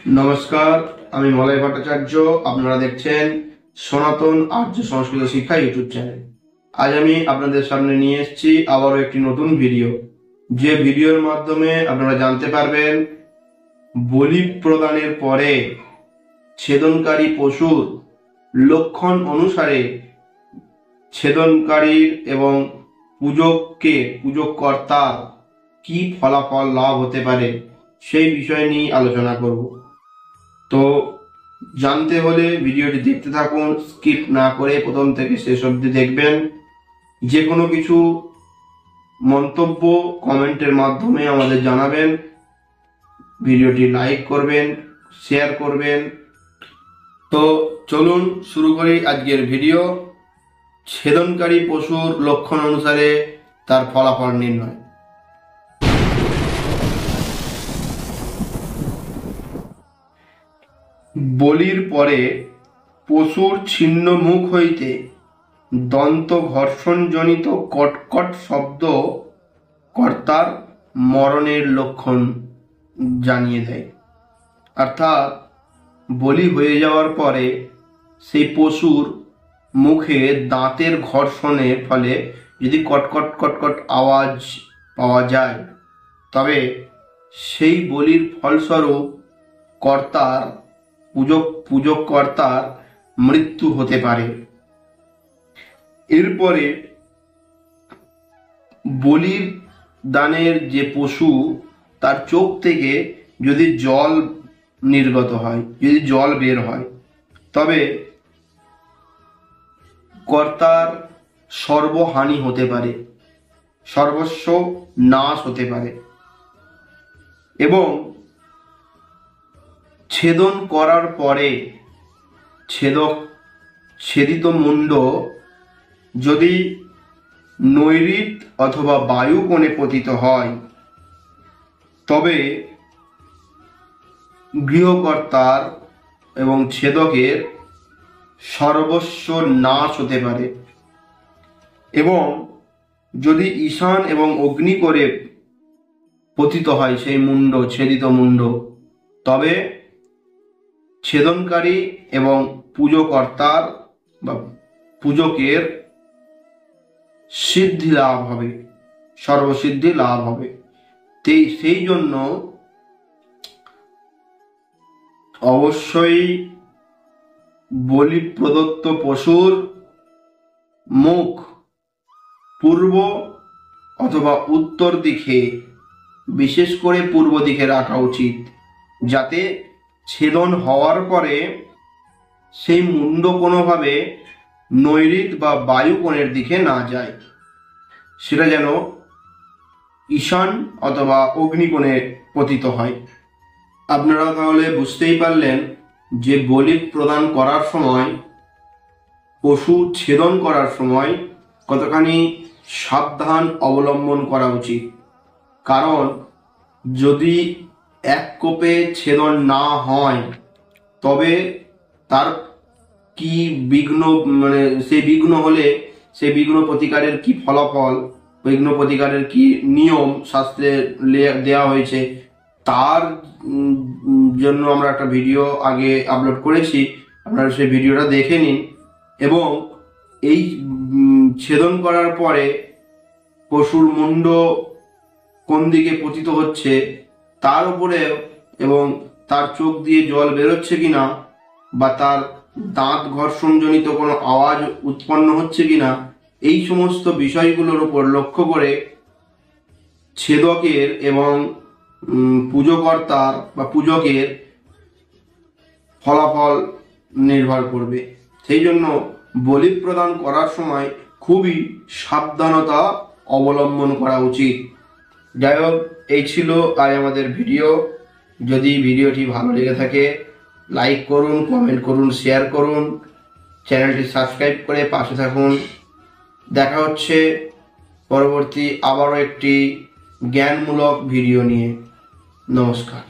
নমস্কার, আমি মলয় ভট্টাচার্য। আপনারা দেখছেন সনাতন আর্য সংস্কৃত শিক্ষা ইউটিউব চ্যানেল। আজ আমি আপনাদের সামনে নিয়ে এসেছি আবারও একটি নতুন ভিডিও, যে ভিডিওর মাধ্যমে আপনারা জানতে পারবেন বলি প্রদানের পরে ছেদনকারী পশুর লক্ষণ অনুসারে ছেদনকারীর এবং পূজককর্তার কি ফলাফল লাভ হতে পারে সেই বিষয় নিয়ে আলোচনা করব। তো জানতে হলে ভিডিওটি দেখতে থাকুন, স্কিপ না করে প্রথম থেকে শেষ অবধি দেখবেন। যে কোনো কিছু মন্তব্য কমেন্টের মাধ্যমে আমাদের জানাবেন, ভিডিওটি লাইক করবেন, শেয়ার করবেন। তো চলুন শুরু করি আজকের ভিডিও। ছেদনকারী পশুর লক্ষণ অনুসারে তার ফলাফল নির্ণয়। বলির পরে পশুর ছিন্ন মুখ হইতে দন্ত ঘর্ষণজনিত কটকট শব্দ কর্তার মরণের লক্ষণ জানিয়ে দেয়। অর্থাৎ বলি হয়ে যাওয়ার পরে সেই পশুর মুখে দাঁতের ঘর্ষণের ফলে যদি কটকট কটকট আওয়াজ পাওয়া যায়, তবে সেই বলির ফলস্বরূপ পূজককর্তার মৃত্যু হতে পারে। এরপরে বলির দানের যে পশু, তার চোখ থেকে যদি জল নির্গত হয়, যদি জল বের হয়, তবে কর্তার সর্বহানি হতে পারে, সর্বস্ব নাশ হতে পারে। এবং ছেদন করার পরে ছেদিত মুণ্ড যদি নৈঋত অথবা বায়ু কোণে পতিত হয়, তবে গৃহকর্তার এবং ছেদকের সর্বস্ব নাশ হতে পারে। এবং যদি ঈশান এবং অগ্নি করে পতিত হয় সেই মুণ্ড, ছেদিত মুণ্ড, তবে ছেদনকারী এবং পূজকর্তার বা পূজকের সিদ্ধি লাভ হবে, সর্বসিদ্ধি লাভ হবে। সেই জন্য অবশ্যই বলি প্রদত্ত পশুর মুখ পূর্ব অথবা উত্তর দিকে, বিশেষ করে পূর্ব দিকে রাখা উচিত, যাতে ছেদন হওয়ার পরে সেই মুণ্ড কোনোভাবে নৈঋত বা বায়ু কোণের দিকে না যায়, সেটা যেন ঈশান অথবা অগ্নিকোণে পতিত হয়। আপনারা তাহলে বুঝতেই পারলেন যে বলি প্রদান করার সময়, পশু ছেদন করার সময় কতখানি সাবধান অবলম্বন করা উচিত। কারণ যদি এক কোপে ছেদন না হয়, তবে তার কি বিঘ্ন, সেই বিঘ্ন হলে সেই বিঘ্ন প্রতিকারের কি ফলাফল, বিঘ্ন প্রতিকারের কি নিয়ম শাস্ত্রে দেওয়া হয়েছে, তার জন্য আমরা একটা ভিডিও আগে আপলোড করেছি, আপনারা সেই ভিডিওটা দেখে নিন। এবং এই ছেদন করার পরে পশুর মুণ্ড কোন দিকে পতিত হচ্ছে তার উপরে, এবং তার চোখ দিয়ে জল বেরোচ্ছে কিনা, বা তার দাঁত ঘর্ষণজনিত কোনো আওয়াজ উৎপন্ন হচ্ছে কিনা, এই সমস্ত বিষয়গুলোর উপর লক্ষ্য করে ছেদকের এবং পূজকর্তার বা পূজকের ফলাফল নির্ভর করবে। সেই জন্য বলি প্রদান করার সময় খুবই সাবধানতা অবলম্বন করা উচিত। যাই হোক, এই ছিল আজ আমাদের ভিডিও। যদি ভিডিওটি ভালো লেগে থাকে লাইক করুন, কমেন্ট করুন, শেয়ার করুন, চ্যানেলটি সাবস্ক্রাইব করে পাশে থাকুন। দেখা হচ্ছে পরবর্তী আবারও একটি জ্ঞানমূলক ভিডিও নিয়ে। নমস্কার।